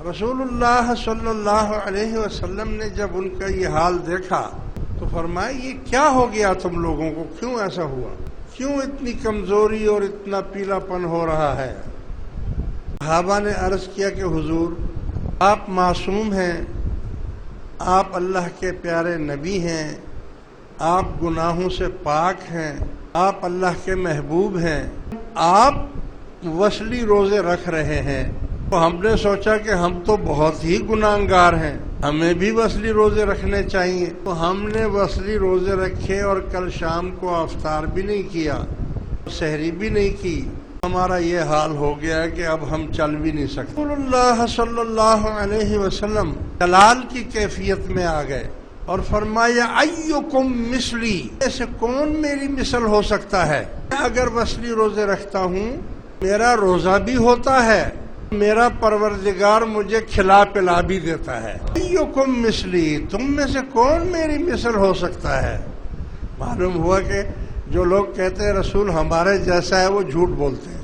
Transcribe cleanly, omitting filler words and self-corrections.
رسولullah صلی اللہ علیہ وسلم نے جب ان کا یہ حال دیکھا تو فرمایا یہ کیا ہو گیا تم لوگوں کو، کیوں ایسا ہوا، کیوں اتنی کمزوری اور اتنا پیلا پن ہو رہا ہے؟ صحابہ نے عرض کیا کہ حضور آپ معصوم ہیں، آپ اللہ کے پیارے نبی ہیں، آپ گناہوں سے پاک ہیں، آپ اللہ کے محبوب ہیں، آپ وصلی روزے رکھ رہے ہیں۔ تو ہم نے سوچا کہ ہم تو بہت ہی گناہگار ہیں، ہمیں بھی وصلی روزے رکھنے چاہیے، تو ہم نے وصلی روزے رکھے اور کل شام کو افطار بھی نہیں کیا، سحری بھی نہیں کی۔ ہمارا یہ حال ہو گیا کہ اب ہم چل بھی نہیں سکتے۔ رسول اللہ صلی اللہ علیہ وسلم جلال کی کیفیت میں آ گئے اور فرمایا ایکم مثلی، ایسے کون میری مثل ہو سکتا ہے؟ میں اگر وصلی روزے رکھتا ہوں، میرا روزہ بھی ہوتا ہے، میرا پروردگار مجھے کھلا پلا بھی دیتا ہے۔ ایکم مثلی، تم میں سے کون میری مثل ہو سکتا ہے؟ معلوم ہوا کہ جو لوگ کہتے ہیں رسول ہمارے جیسا ہے وہ جھوٹ بولتے ہیں۔